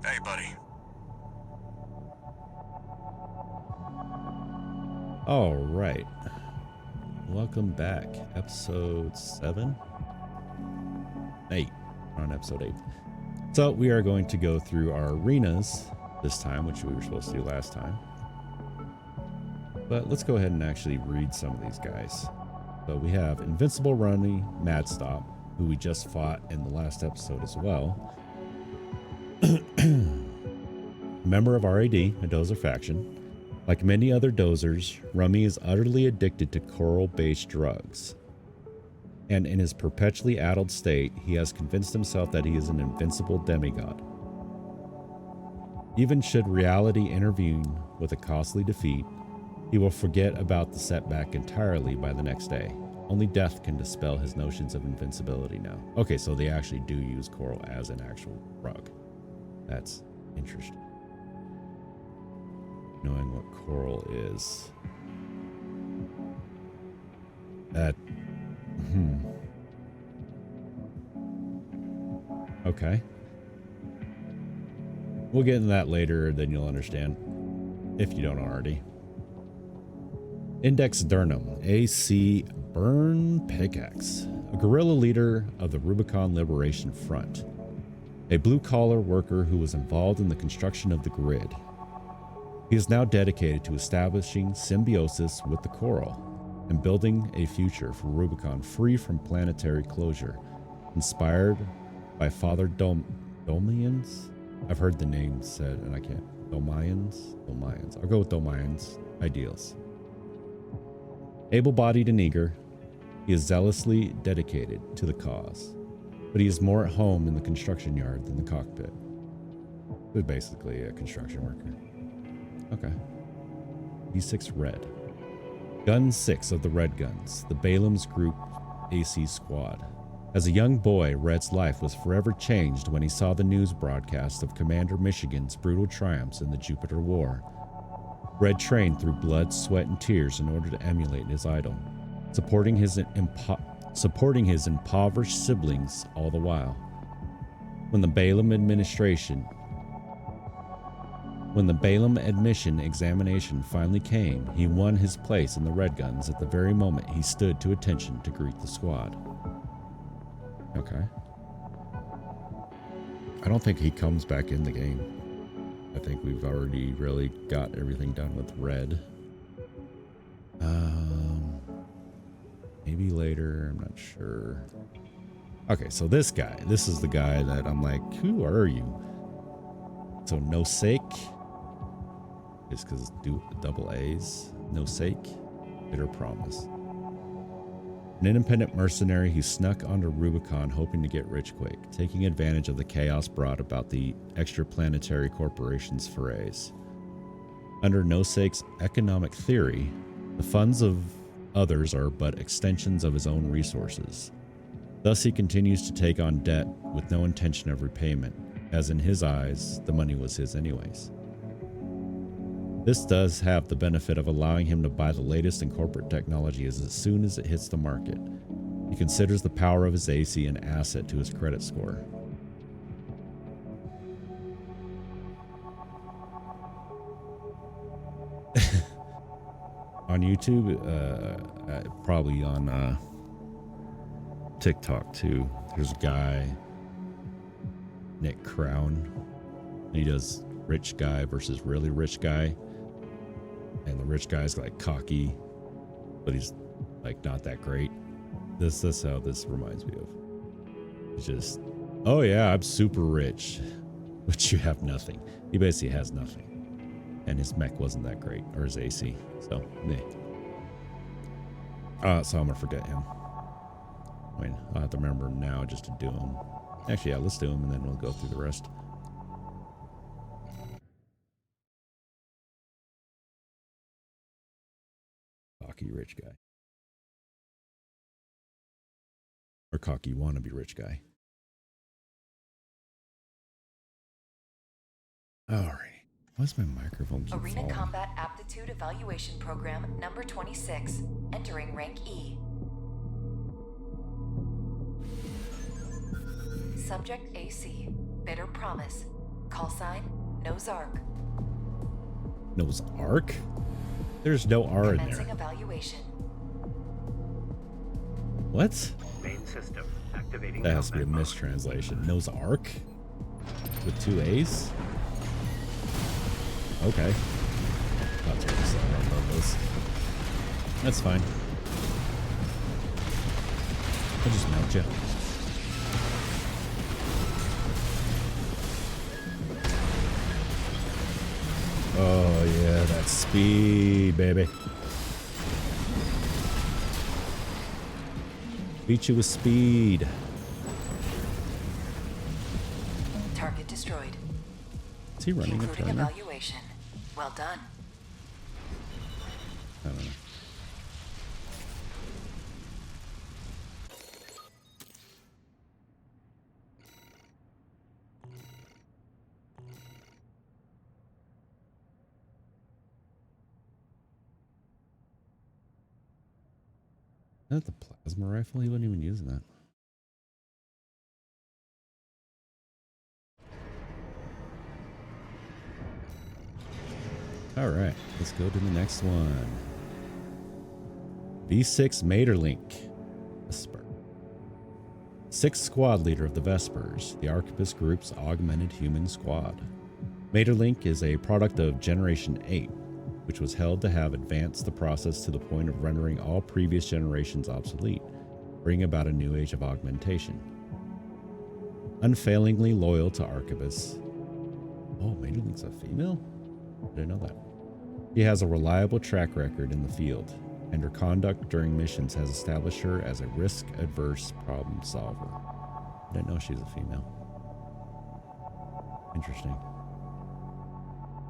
Hey, buddy. All right. Welcome back. Episode 7? 8. We're on episode 8. So we are going to go through our arenas this time, which we were supposed to do last time. But let's go ahead and actually read some of these guys. So we have Invincible Runny Madstop, who we just fought in the last episode as well. Member of RAD, a dozer faction. Like many other dozers, Rummy is utterly addicted to coral-based drugs. And in his perpetually addled state, he has convinced himself that he is an invincible demigod. Even should reality intervene with a costly defeat, he will forget about the setback entirely by the next day. Only death can dispel his notions of invincibility now. Okay, so they actually do use coral as an actual drug. That's interesting. Knowing what coral is. That... Okay. We'll get into that later, then you'll understand. If you don't already. Index Durnham, AC Burn Pickaxe, a guerrilla leader of the Rubicon Liberation Front. A blue-collar worker who was involved in the construction of the grid. He is now dedicated to establishing symbiosis with the coral and building a future for Rubicon free from planetary closure, inspired by Father Domians? I've heard the name said and I can't. Domians? I'll go with Domians ideals. Able-bodied and eager, he is zealously dedicated to the cause, but he is more at home in the construction yard than the cockpit. He's basically a construction worker. Okay. D6 Red. Gun 6 of the Red Guns, the Balaam's Group AC Squad. As a young boy, Red's life was forever changed when he saw the news broadcast of Commander Michigan's brutal triumphs in the Jupiter War. Red trained through blood, sweat, and tears in order to emulate his idol, supporting his impoverished siblings all the while. When the Balaam admission examination finally came, he won his place in the Red Guns at the very moment he stood to attention to greet the squad. Okay. I don't think he comes back in the game. I think we've already really got everything done with Red. Maybe later, I'm not sure. Okay, so this is the guy that I'm like, who are you? So no sake. It's because do double A's. No sake. Bitter promise. An independent mercenary who snuck onto Rubicon hoping to get rich quick, taking advantage of the chaos brought about the extraplanetary corporation's forays. Under No Sake's economic theory, the funds of others are but extensions of his own resources. Thus he continues to take on debt with no intention of repayment, as in his eyes, the money was his anyways. This does have the benefit of allowing him to buy the latest in corporate technology as soon as it hits the market. He considers the power of his AC an asset to his credit score. On YouTube, probably on TikTok too. There's a guy, Nick Crown. He does rich guy versus really rich guy. And the rich guy's like cocky, but he's like not that great. This is how this reminds me of. It's just, oh yeah, I'm super rich, but you have nothing. He basically has nothing. And his mech wasn't that great, or his AC. So, meh. So I'm gonna forget him. I mean, I'll have to remember him now just to do him. Actually, yeah, let's do him and then we'll go through the rest. Cocky rich guy. Or cocky wannabe rich guy. Alright. Why's my microphone keep Arena falling? Combat Aptitude Evaluation Program number 26. Entering rank E. Subject AC. Bitter promise. Call sign, Noah's Ark. Noah's Ark? There's no R in Commencing there. evaluation. What? Main system activating. That has to be a combat mode. mistranslation. Noah's Ark? With 2 A's? Okay. I'll take this out. I love this. That's fine. I'll just mount you. Oh yeah, that's speed, baby. Beat you with speed. Target destroyed. Is he running a Concluding turner? evaluation. Well done. I don't know. Is that the plasma rifle? He wasn't even using that. All right, let's go to the next one. V6 Maeterlinck. Vesper. 6th squad leader of the Vespers, the Arquebus Group's augmented human squad. Maeterlinck is a product of Generation 8, which was held to have advanced the process to the point of rendering all previous generations obsolete, bringing about a new age of augmentation. Unfailingly loyal to Arquebus. Oh, Maeterlinck's a female? I didn't know that. She has a reliable track record in the field, and her conduct during missions has established her as a risk-averse problem solver. I didn't know she was a female. Interesting.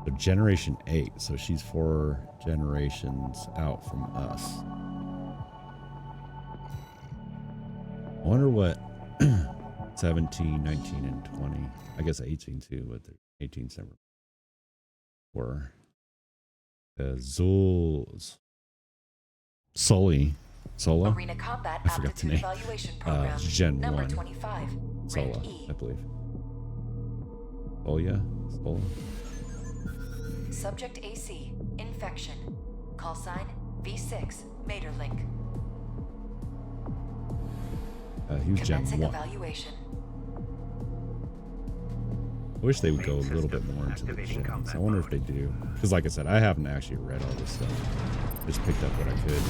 So Generation 8, so she's 4 generations out from us. I wonder what 17, 19, and 20, I guess 18 too, but the 18 separate were. Sully. Solo? Arena Combat I forgot the Aptitude name. Evaluation Program. Gen Number 1. 25. Solo, Rank E. I believe. Oh yeah? Solo? Subject AC. Infection. Call sign V6 Maeterlinck. He was Gen Commencing 1. evaluation. I wish they would go a little bit more into the gens. I wonder if they do. Because like I said, I haven't actually read all this stuff. Just picked up what I could.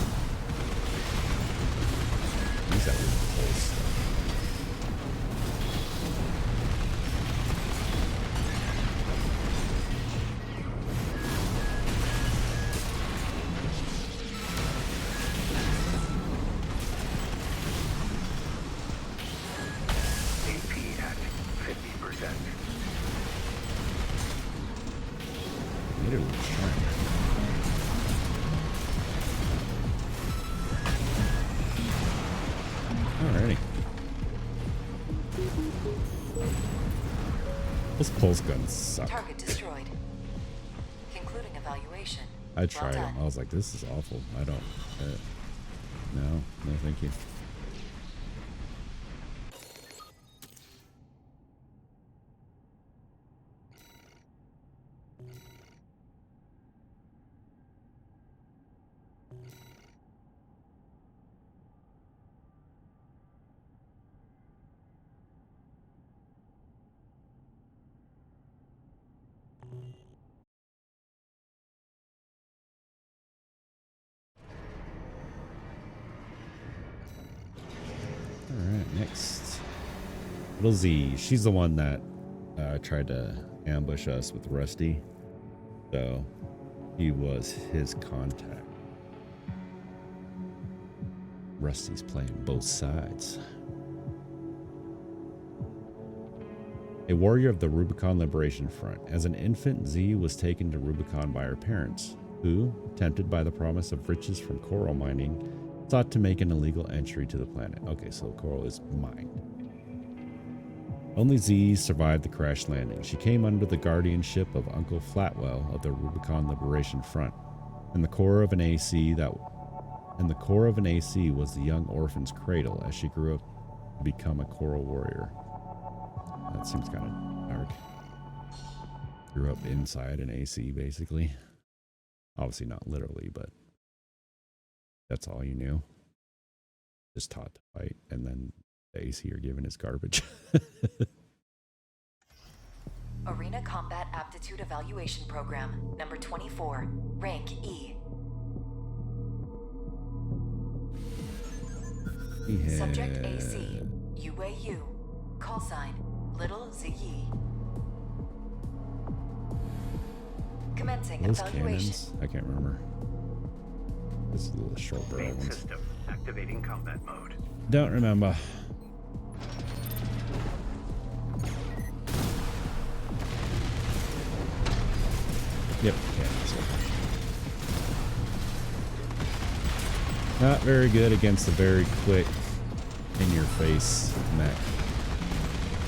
Use that really cool stuff. AP at 50%. Literally trying. Alrighty. Those pulse guns suck. Target destroyed. Concluding evaluation. I tried well them. done. I was like, this is awful. I don't. No, thank you. Alright, next. Little Z. She's the one that tried to ambush us with Rusty. So, he was his contact. Rusty's playing both sides. A warrior of the Rubicon Liberation Front. As an infant, Z was taken to Rubicon by her parents, who, tempted by the promise of riches from coral mining, sought to make an illegal entry to the planet. Okay, so coral is mined. Only Z survived the crash landing. She came under the guardianship of Uncle Flatwell of the Rubicon Liberation Front, and the core of an AC was the young orphan's cradle as she grew up to become a coral warrior. That seems kind of dark. Grew up inside an AC, basically. Obviously not literally, but that's all you knew. Just taught to fight, and then the AC you're given is garbage. Arena Combat Aptitude Evaluation Program, number 24, rank E. Subject AC, UAU, call sign, Little Ziyi. Commencing Those evaluation. cannons? I can't remember. This is the short barrel Main ones. system activating combat mode. Don't remember. Yep, cannons. Not very good against the very quick, in-your-face mech.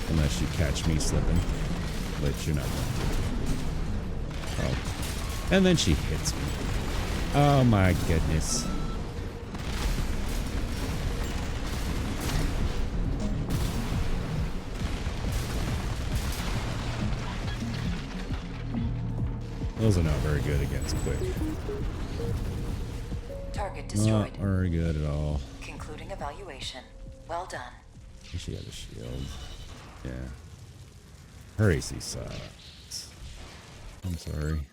Unless you catch me slipping, which you're not going to. Oh. And then she hits me. Oh my goodness. Those are not very good against quick. Target destroyed. Not very good at all. Concluding evaluation. Well done. She had a shield. Yeah. Her AC sucks. I'm sorry.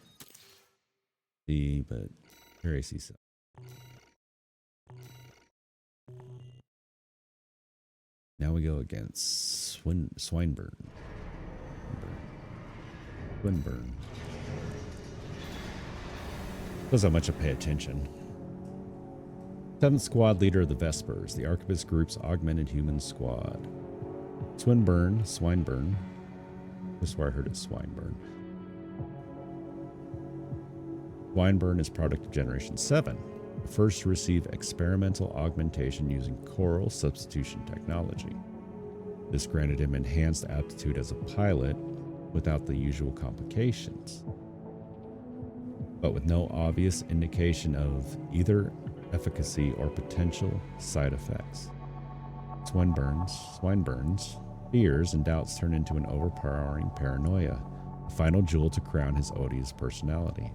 But her AC sucks. Now we go against Swinburne. Swinburne. Doesn't have much to pay attention. 7th Squad Leader of the Vespers, the Arquebus Group's augmented human squad. Swinburne. That's where I heard it, Swineburne. Swineburne is product of Generation 7, the first to receive experimental augmentation using coral substitution technology. This granted him enhanced aptitude as a pilot without the usual complications, but with no obvious indication of either efficacy or potential side effects. Swinburne's fears and doubts turn into an overpowering paranoia, a final jewel to crown his odious personality.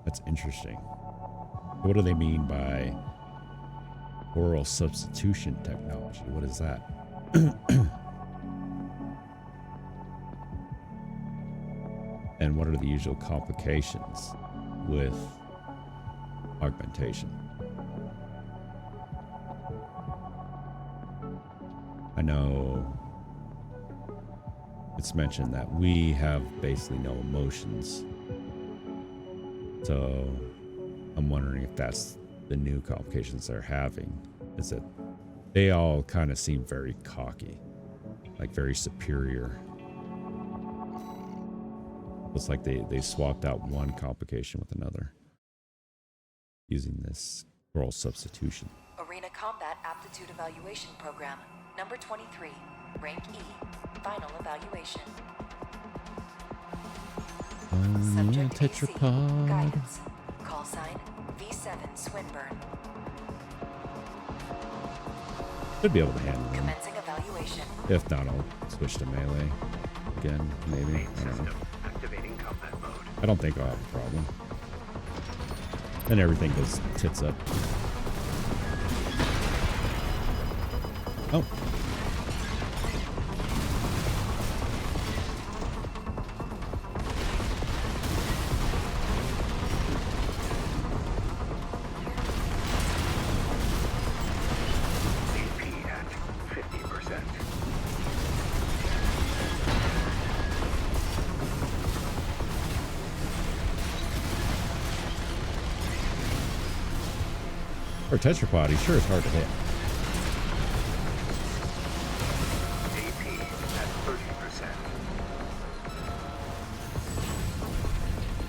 That's interesting. What do they mean by oral substitution technology? What is that? And what are the usual complications with augmentation? I know it's mentioned that we have basically no emotions. So I'm wondering if that's the new complications they're having, is that they all kind of seem very cocky, like very superior. It's like they swapped out one complication with another using this oral substitution. Arena Combat Aptitude Evaluation Program, number 23, rank E, final evaluation. Subject AC, tetrapod. guidance, call sign, V7 Swinburne. Should be able to handle them. Commencing evaluation. If not, I'll switch to melee again, maybe. Main I don't know. system activating combat mode. I don't think I'll have a problem. Then everything goes tits up. Oh. AP at 50%. Or tetrapod, he sure is hard to hit. AP at 30%.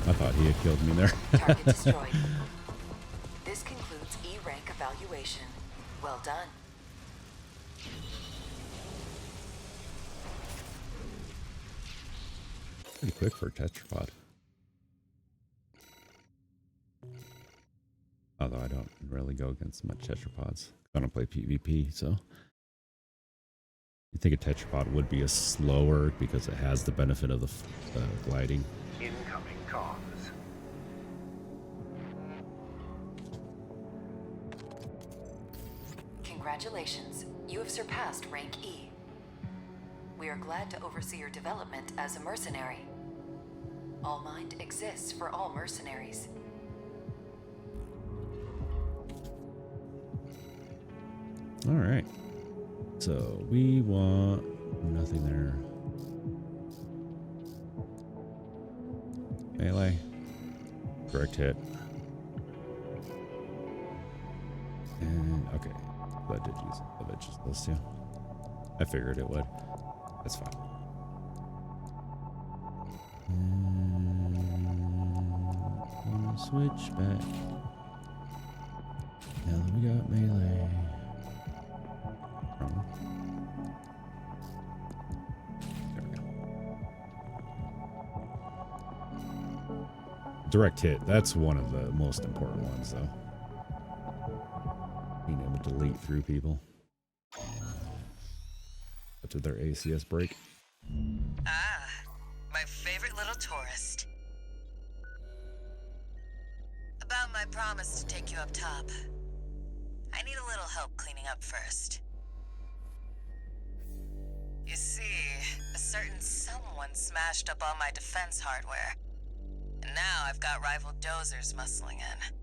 I thought he had killed me there. Target destroyed. This concludes E rank evaluation. Well done. Pretty quick for a tetrapod. Although I don't really go against much tetrapods. I don't play PvP, so. You think a tetrapod would be a slower because it has the benefit of the gliding? Incoming comms. Congratulations, you have surpassed rank E. We are glad to oversee your development as a mercenary. All Mind exists for all mercenaries. All right. So we want nothing there. Melee. Direct hit. And okay. That did use it. That just those two. I figured it would. That's fine. And switch back. Now that we got melee. There we go. Direct hit. That's one of the most important ones, though. Being able to delete through people. To their ACS break. Ah, my favorite little tourist. About my promise to take you up top. I need a little help cleaning up first. You see, a certain someone smashed up all my defense hardware. And now I've got rival dozers muscling in.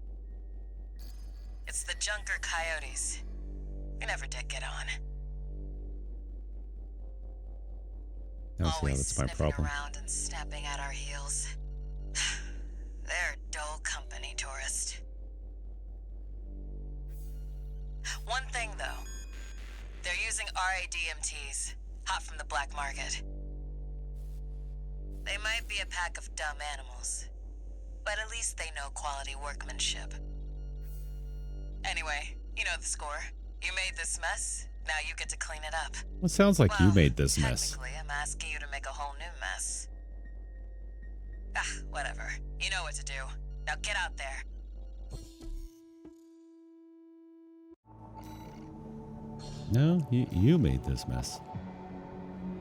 It's the Junker Coyotes. We never did get on. That's, yeah, that's my problem. Around and snapping at our heels. They're dull company, tourist. One thing, though. They're using RADMTs, hot from the black market. They might be a pack of dumb animals, but at least they know quality workmanship. Anyway, you know the score. You made this mess. Now you get to clean it up. Well, it sounds like you made this mess. Technically, I'm asking you to make a whole new mess. Ah, whatever. You know what to do. Now get out there. No, you made this mess.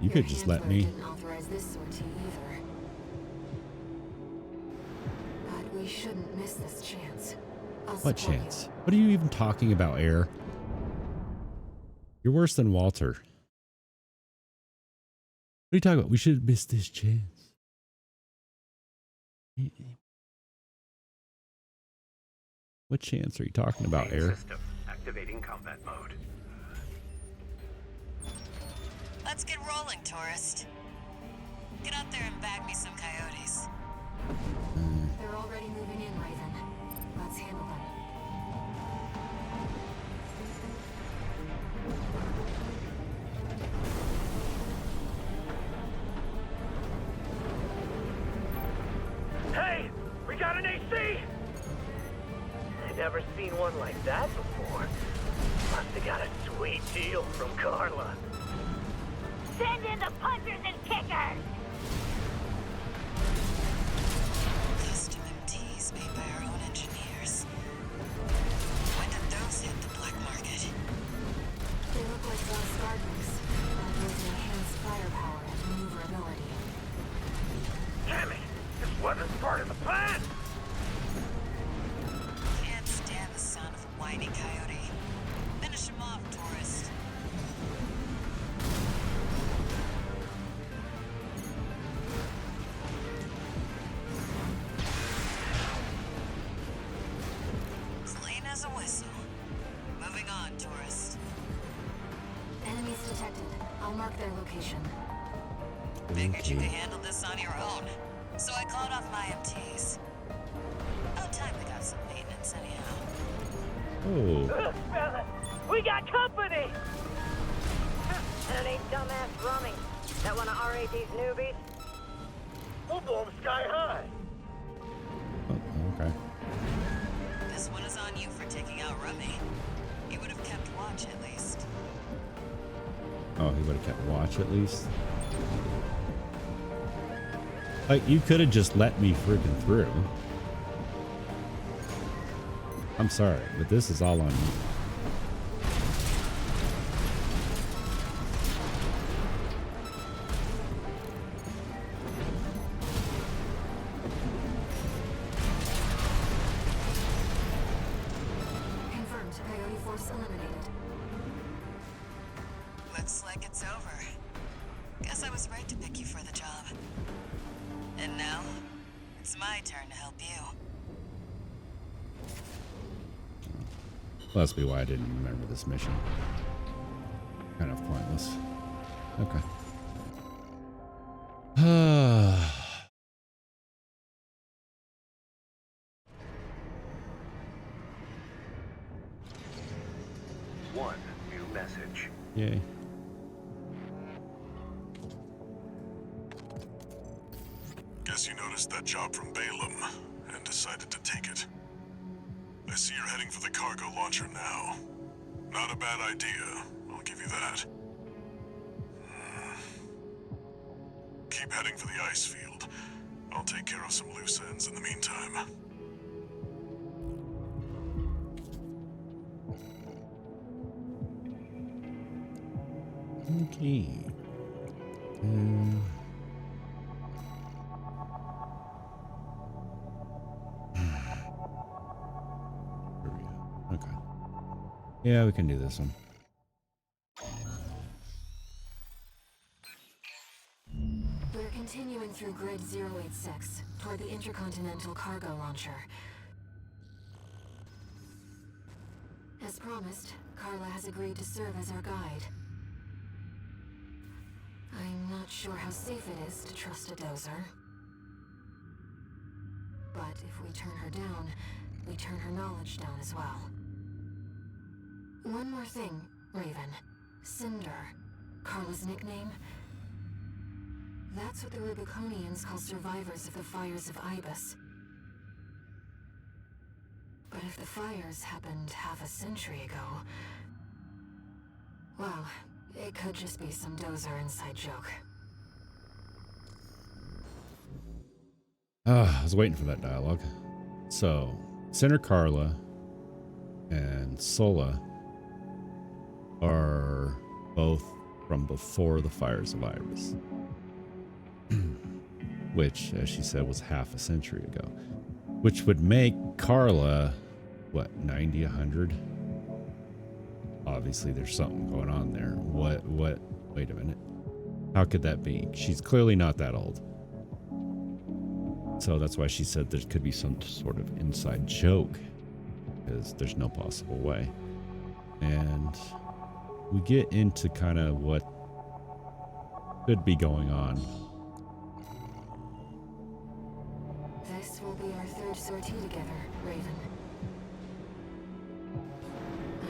You could just let me. Didn't authorize this sortie either. But we shouldn't miss this chance. What chance? What are you even talking about, Air? You're worse than Walter. What are you talking about? We should miss this chance. What chance are you talking about, Main Air? system activating combat mode. Let's get rolling, tourist. Get out there and bag me some coyotes. They're already moving in, Raven. Let's handle them. Hey, we got an AC! I've never seen one like that before. Must have got a sweet deal from Carla. Send in the punchers and kickers! Custom MTs made by our own engineers. When did those hit the black market? They look like those Gardens, but with enhanced firepower and maneuverability. Damn it! This wasn't part of the plan! Can't stand the sound of a whiny coyote. Finish him off, tourist. Clean as a whistle. Moving on, tourist. Enemies detected. I'll mark their location. Figured you could handle this on your own. So I called off my MTs. About time we got some maintenance anyhow. Oh, Fella, we got company! That ain't dumbass Rummy. That one of RAD's newbies? We'll blow them sky high! oh, okay. This one is on you for taking out Rummy. You would have kept watch at least. Oh, he would have kept watch at least. Like, you could have just let me friggin' through. I'm sorry, but this is all on you. Source eliminated. Looks like it's over. Guess I was right to pick you for the job. And now, it's my turn to help you. Must be why I didn't remember this mission. Kind of pointless. Okay. One new message. Yay. Guess you noticed that job from Balaam and decided to take it. I see you're heading for the cargo launcher now. Not a bad idea, I'll give you that. Keep heading for the ice field. I'll take care of some loose ends in the meantime. Okay. Okay. Yeah, we can do this one. We're continuing through Grid 086 toward the Intercontinental Cargo Launcher. As promised, Carla has agreed to serve as our guide. I'm not sure how safe it is to trust a dozer. But if we turn her down, we turn her knowledge down as well. One more thing, Raven. Cinder. Carla's nickname? That's what the Rubiconians call survivors of the fires of Ibis. But if the fires happened half a century ago... well, it could just be some dozer inside joke. I was waiting for that dialogue. So, Cinder Carla and Sola are both from before the fires of Ibis. Which, as she said, was half a century ago. Which would make Carla, what, 90, 100? Obviously, there's something going on there. What, wait a minute. How could that be? She's clearly not that old. So that's why she said there could be some sort of inside joke. Because there's no possible way. And we get into kind of what could be going on. This will be our third sortie together, Raven.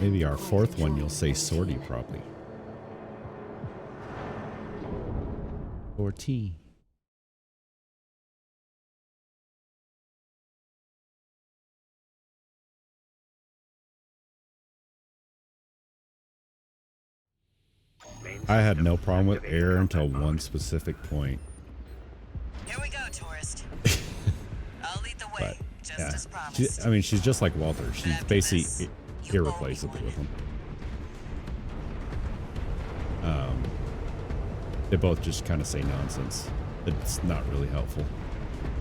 Maybe our fourth one you'll say sortie properly. Sortie. I had no problem with air until one specific point. Here we go, tourist. I'll lead the way, But just yeah, as promised. I mean, she's just like Walter. She's After basically this, you owe me irreplaceable one. with him. They both just kind of say nonsense. It's not really helpful,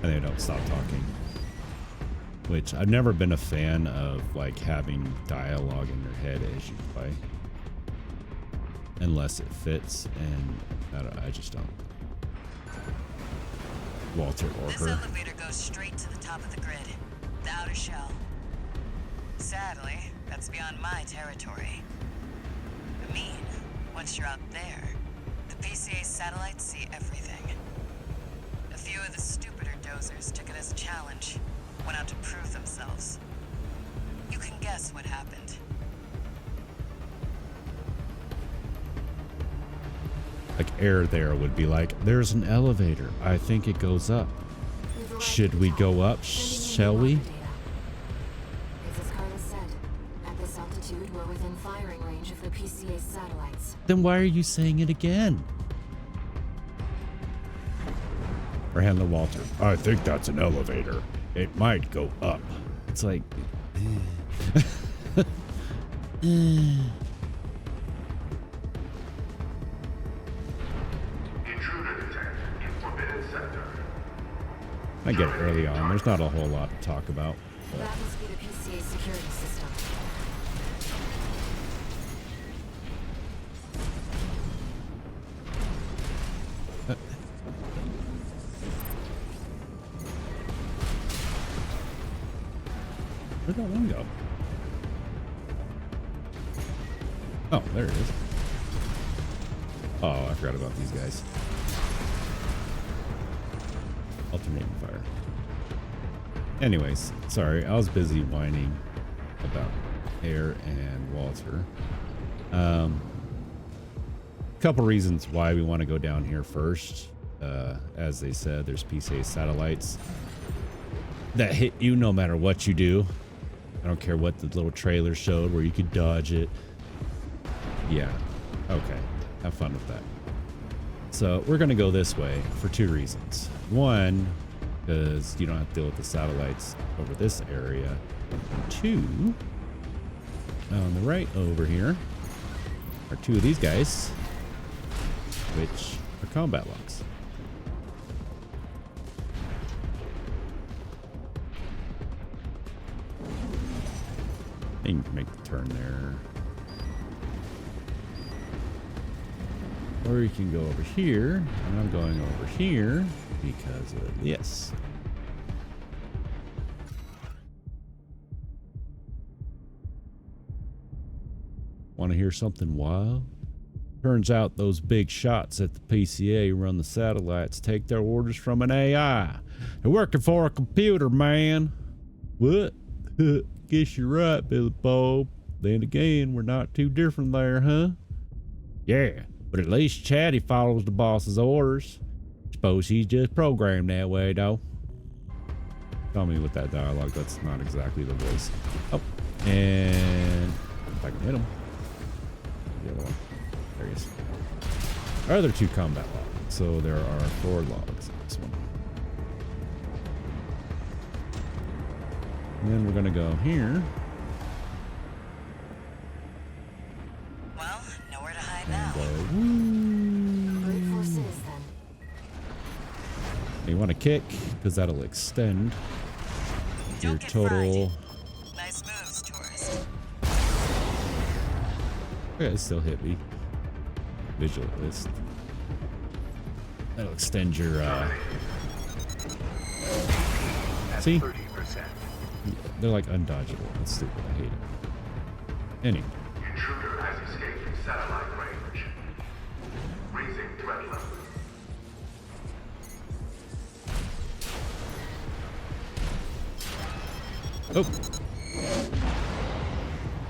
and they don't stop talking. Which I've never been a fan of, like having dialogue in your head as you play, unless it fits. And I just don't. Walter or This her. elevator goes straight to the top of the grid, the outer shell. Sadly, that's beyond my territory. I mean, once you're out there, the PCA satellites see everything. A few of the stupider dozers took it as a challenge, went out to prove themselves. You can guess what happened. Like air there would be like, there's an elevator. I think it goes up. We've arrived Should at we the go top. up? Sending in Shall new we? weather data. It's as Carla said. At this altitude, we're within firing range of the PCA satellites. Then why are you saying it again? Or Handler Walter. I think that's an elevator. It might go up. It's like... Intruder detected in Forbidden Sector. I get it early on. There's not a whole lot to talk about. That must be the PCA security system. Where'd that one go? Oh, there it is. Oh, I forgot about these guys. Alternating fire. Anyways, sorry, I was busy whining about Air and Walter. Couple reasons why we want to go down here first. As they said, there's PCA satellites that hit you no matter what you do. I don't care what the little trailer showed where you could dodge it. Yeah, okay, have fun with that. So we're gonna go this way for two reasons. One, because you don't have to deal with the satellites over this area. And two, on the right over here are two of these guys, which are combat logs. And you can make the turn there. Or you can go over here, and I'm going over here because of this. Want to hear something wild? Turns out those big shots at the PCA who run the satellites take their orders from an AI. They're working for a computer, man. What? Guess you're right, Billy Bob. Then again, we're not too different there, huh? Yeah, but at least Chatty follows the boss's orders. Suppose he's just programmed that way, though. Tell me with that dialogue, that's not exactly the voice. Oh, and if I can hit him. The other one. There he is. Our other two combat logs. So there are 4 logs in this one. And then we're gonna go here. Well, nowhere to hide now. Brute force is, then. You want to kick because that'll extend your Don't get total. fried. Nice moves, tourist. Okay, it still hit me. Visual list. That'll extend your. See? 30%. They're like undodgeable. That's stupid. I hate it. Anyway. Intruder has escaped from satellite range. Raising threat level.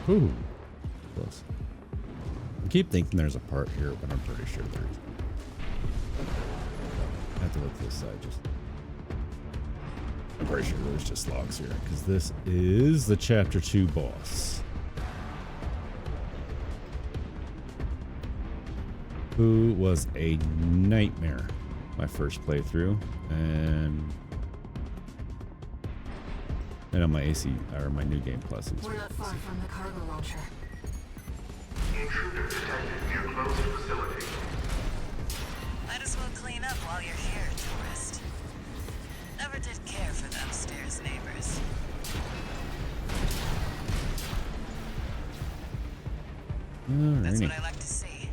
Oh. Ooh. Close. I keep thinking there's a part here, but I'm pretty sure there is. I have to look to this side just. I'm pretty sure there's just logs here, because this is the Chapter 2 boss. Who was a nightmare my first playthrough, and on my AC, or my new game plus. We're not far from the cargo launcher. Intruder detected near closed facility. Might as well clean up while you're here, tourist. Never did care for the upstairs neighbors. That's what I like to see.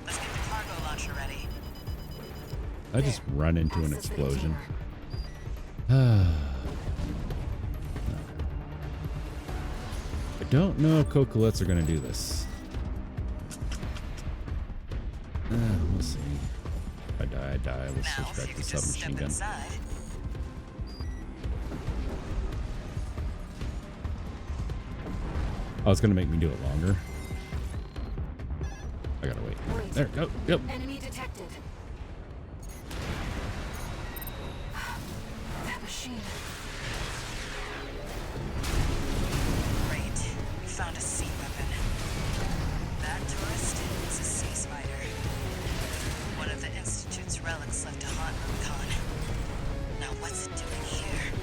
Let's get the cargo launcher ready. I just run into an Access the explosion. container. I don't know if Cocolettes are going to do this. We'll see. If I die, I die. We'll Now, switch if back you to could just step submachine gun. inside. Oh, it's going to make me do it longer. I gotta wait. Wait. There, go. Yep. Enemy detected. That machine. Great. We found a sea weapon. That tourist is a sea spider. One of the Institute's relics left to haunt Rubicon. Now what's it doing here?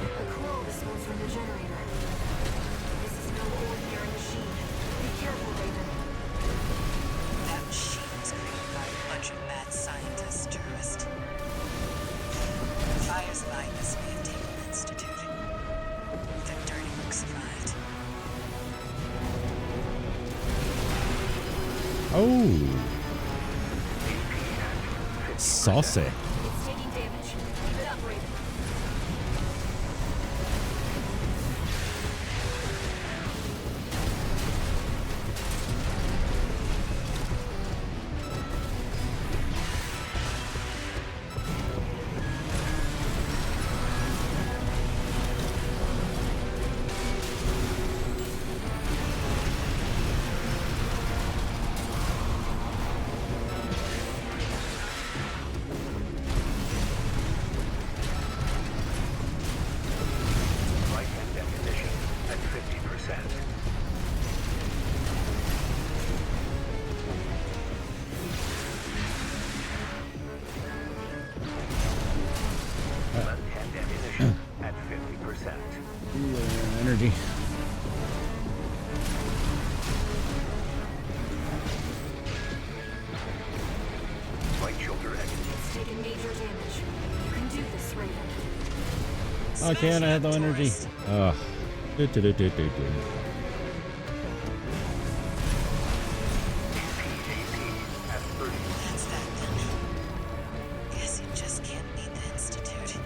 A coil response from the generator. This is no ordinary machine. Be careful, Raven. That machine was created by a bunch of mad scientists, tourist. Fires like this may have taken the Institute. Their dirty work survived. Oh. Saucy. It's taking damage. Keep it up, Raven. Right-hand ammunition at 50%. Left-hand ammunition at 50%. Energy. Right shoulder exit. It's taken major damage. You can do this, Raven. Oh, can I have no energy? Ugh. Do. AP at 30. That's that then. Guess you just can't beat the Institute.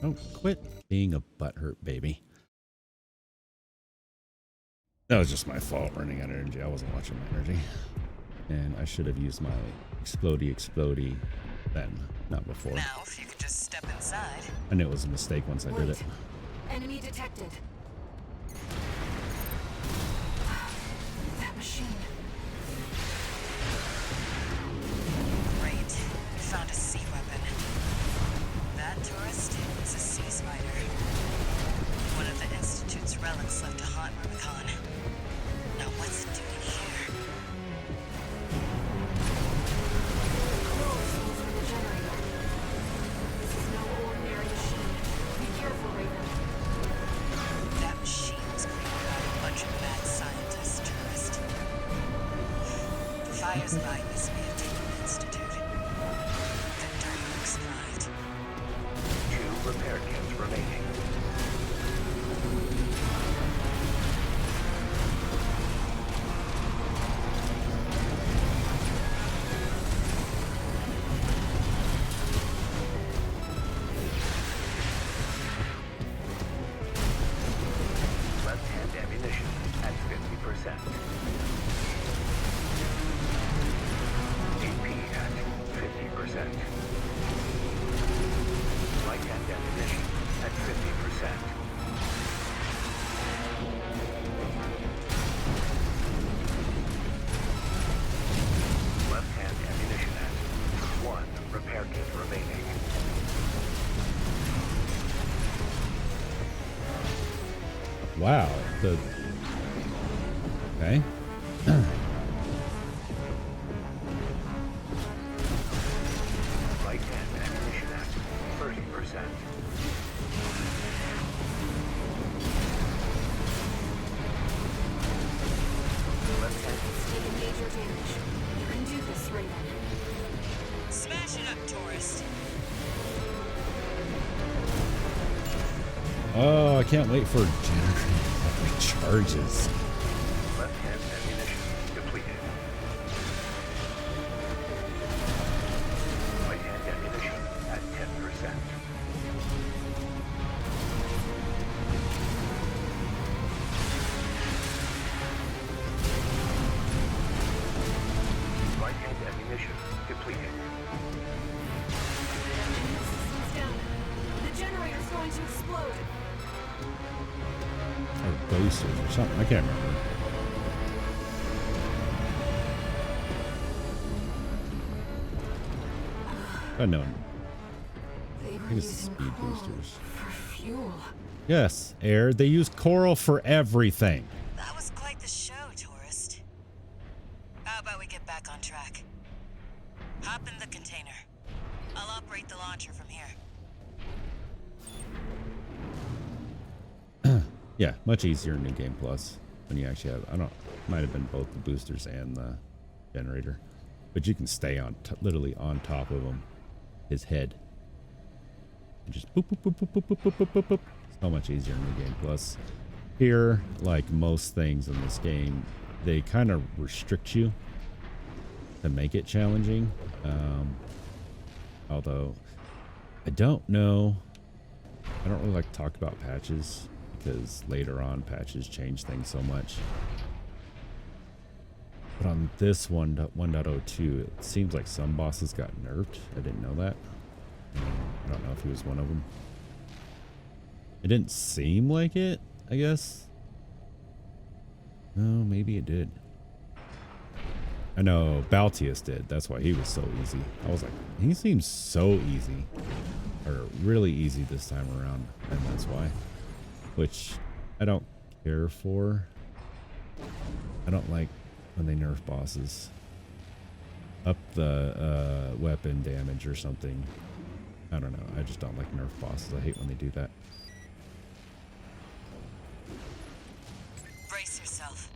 Don't quit being a butthurt baby. That was just my fault running out of energy. I wasn't watching my energy. And I should have used my explodey then, not before. Now, if you could just step inside. I knew it was a mistake once I did it. Enemy detected. That machine. Great. We found a sea weapon. That tourist is a sea spider. One of the Institute's relics left to haunt Rubicon. Now what's it doing here? Crow souls from the generator. This is no ordinary machine. Be careful, Raven. That machine was created by a bunch of mad scientists, tourist. The fires behind this may have taken the Institute. Victor Hooks thrived. 2 repair kits remaining. Left-hand ammunition at 50%. AP at 50%. Right-hand ammunition at 50%. Left-hand ammunition at 1 repair kit remaining. Wow. Okay. Right-hand ammunition at 30%. Left-hand It's taken major damage. You can do this, Raven. Smash it up, tourist. Oh, I can't wait for generator that recharges. left-hand ammunition depleted. Right-hand ammunition at 10%. Right-hand ammunition depleted. Systems down. The generator's going to explode. Or boosters or something. I can't remember. No. They were think it's using speed coral boosters. for fuel. Yes, Air. They use coral for everything. That was quite the show, tourist. How about we get back on track? Hop in the container. I'll operate the launcher from here. Yeah, much easier in New Game Plus when you actually have. I don't. Might have been both the boosters and the generator, but you can stay on literally on top of him, his head, and just boop boop boop boop boop boop boop boop boop. So much easier in New Game Plus. Here, like most things in this game, they kind of restrict you to make it challenging. Although, I don't know. I don't really like to talk about patches because later on patches change things so much. But on this 1.1.02, it seems like some bosses got nerfed. I didn't know that. I don't know if he was one of them. It didn't seem like it, I guess. No, maybe it did. I know Baltius did. That's why he was so easy. I was like, he seems so easy. Or really easy this time around. And that's why. Which I don't care for. I don't like when they nerf bosses. Up the weapon damage or something. I don't know. I just don't like nerf bosses. I hate when they do that. Brace yourself.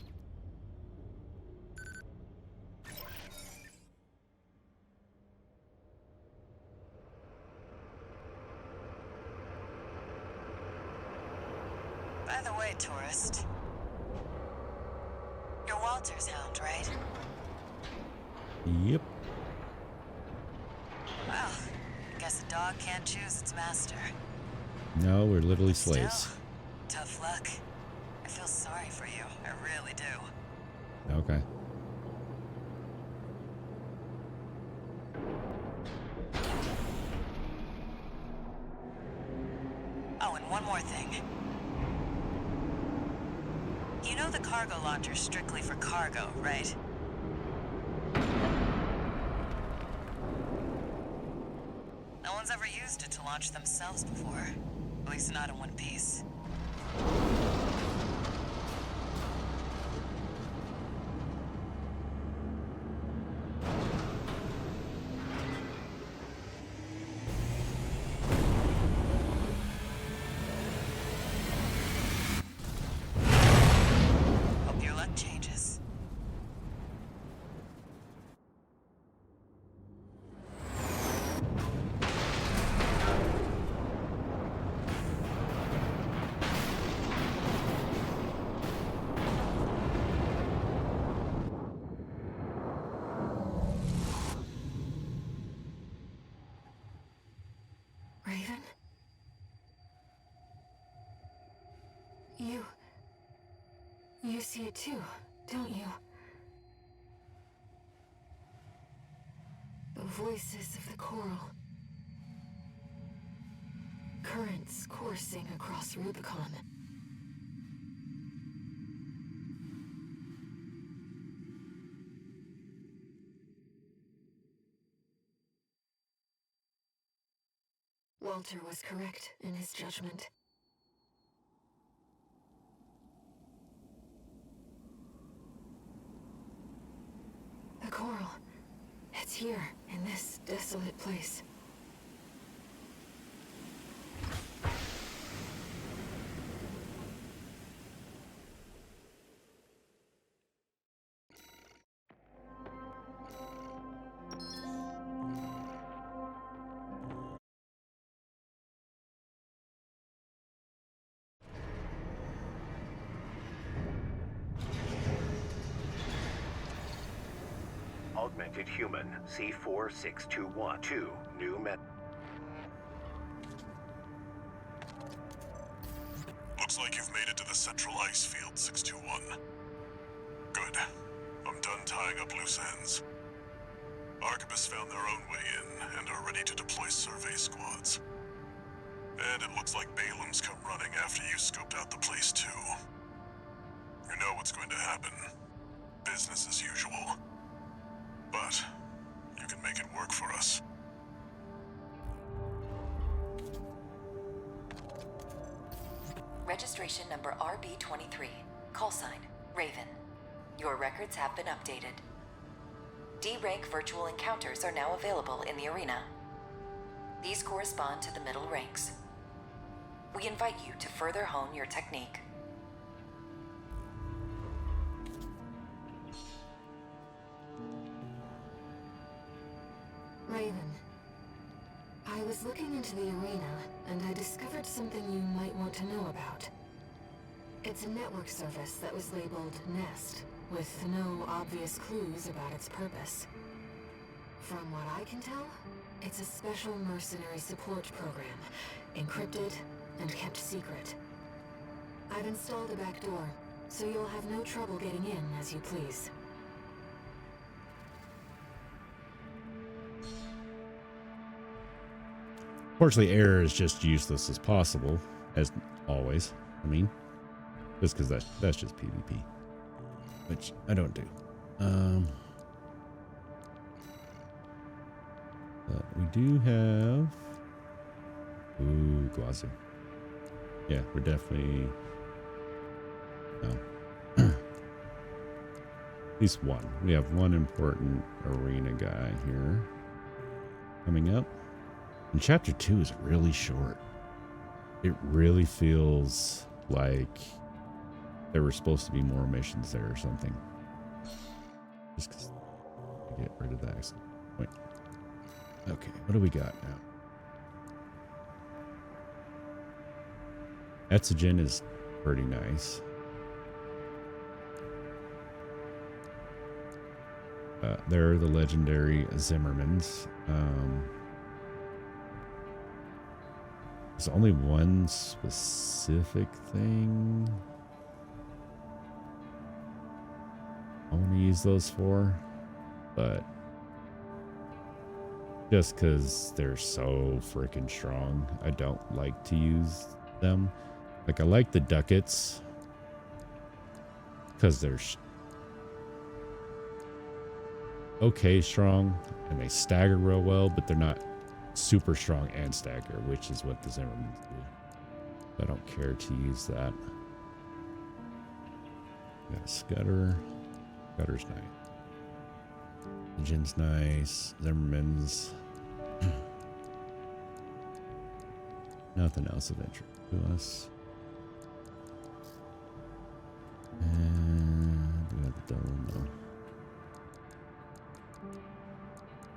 By the way, tourist. You're Walter's hound, right? Yep. Well, I guess a dog can't choose its master. No, we're literally slaves. Still, tough luck. I feel sorry for you. I really do. Okay. Oh, and one more thing. You know the cargo launcher's strictly for cargo, right? No one's ever used it to launch themselves before. At least not in one piece. Hope your luck changes. Raven? You see it too, don't you? The voices of the coral. Currents coursing across Rubicon. Walter was correct in his judgment. The coral. It's here, in this desolate place. Augmented human C4621. 2 new met. Looks like you've made it to the central ice field, 621. Good. I'm done tying up loose ends. Arquebus found their own way in and are ready to deploy survey squads. And it looks like Balaam's come running after you scoped out the place too. You know what's going to happen. Business as usual. But you can make it work for us. Registration number RB23. Call sign, Raven. Your records have been updated. D-rank virtual encounters are now available in the arena. These correspond to the middle ranks. We invite you to further hone your technique. Raven, I was looking into the arena, and I discovered something you might want to know about. It's a network service that was labeled Nest, with no obvious clues about its purpose. From what I can tell, it's a special mercenary support program, encrypted and kept secret. I've installed a back door, so you'll have no trouble getting in as you please. Fortunately, air is just useless as possible, as always. I mean, just because that's just PvP, which I don't do. But we do have. Ooh, Guazu. Yeah, we're definitely. No. At least one. We have one important arena guy here coming up. And chapter 2 is really short. It really feels like there were supposed to be more missions there or something. Just because I get rid of that. Wait. Okay, what do we got now? Etzogen is pretty nice. They're the legendary Zimmermans. There's only one specific thing I want to use those for, but just because they're so freaking strong, I don't like to use them. Like, I like the ducats because they're okay strong and they stagger real well, but they're not super strong and stagger, which is what the Zimmermans do. I don't care to use that. Got a Scudder. Scudder's nice. Legion's nice. Zimmerman's. Nothing else of interest to us. And do we have the double? No.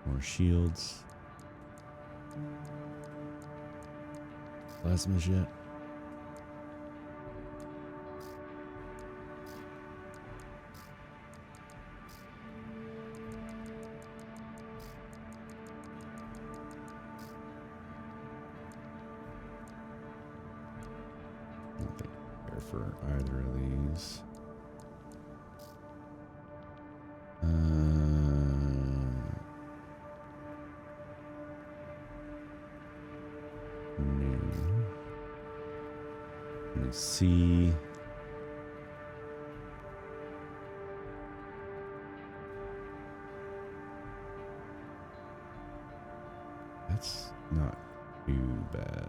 More shields. Plasmas yet? I don't think I care for either of these. Let me see. That's not too bad.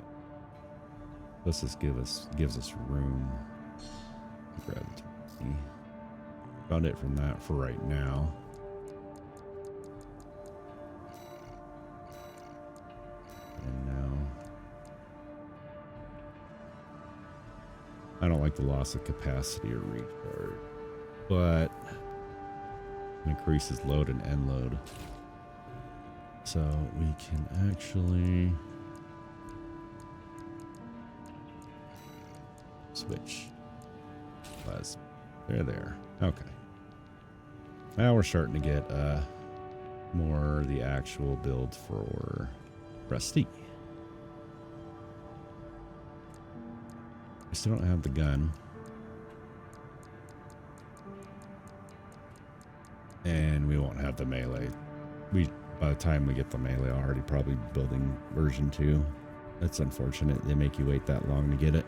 Let's just gives us room. Grab it. Found it from that for right now. And now I don't like the loss of capacity or recharge, but it increases load and end load. So we can actually switch. There. Okay. Now we're starting to get more the actual build for Rusty. I still don't have the gun. And we won't have the melee. By the time we get the melee, I'll already probably be building version 2. That's unfortunate. They make you wait that long to get it.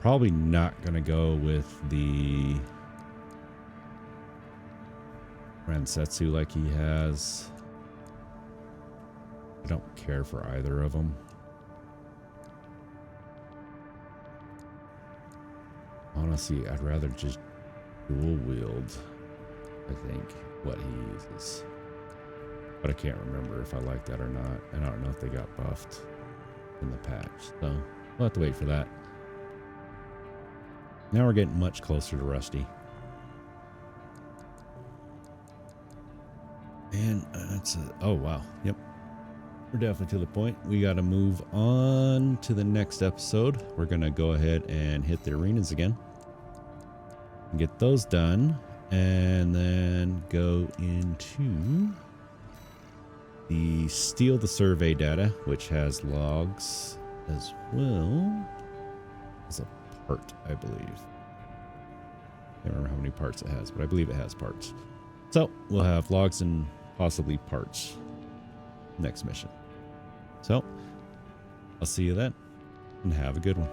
Probably not going to go with the Ransetsu like he has. I don't care for either of them. Honestly, I'd rather just dual wield, I think, what he uses. But I can't remember if I like that or not. And I don't know if they got buffed in the patch. So we'll have to wait for that. Now we're getting much closer to Rusty. And that's it. Oh, wow. Yep. We're definitely to the point. We got to move on to the next episode. We're going to go ahead and hit the arenas again and get those done. And then go into the steal the survey data, which has logs as well as a part, I believe. Can't remember how many parts it has, but I believe it has parts. So we'll have logs and possibly parts next mission. So I'll see you then, and have a good one.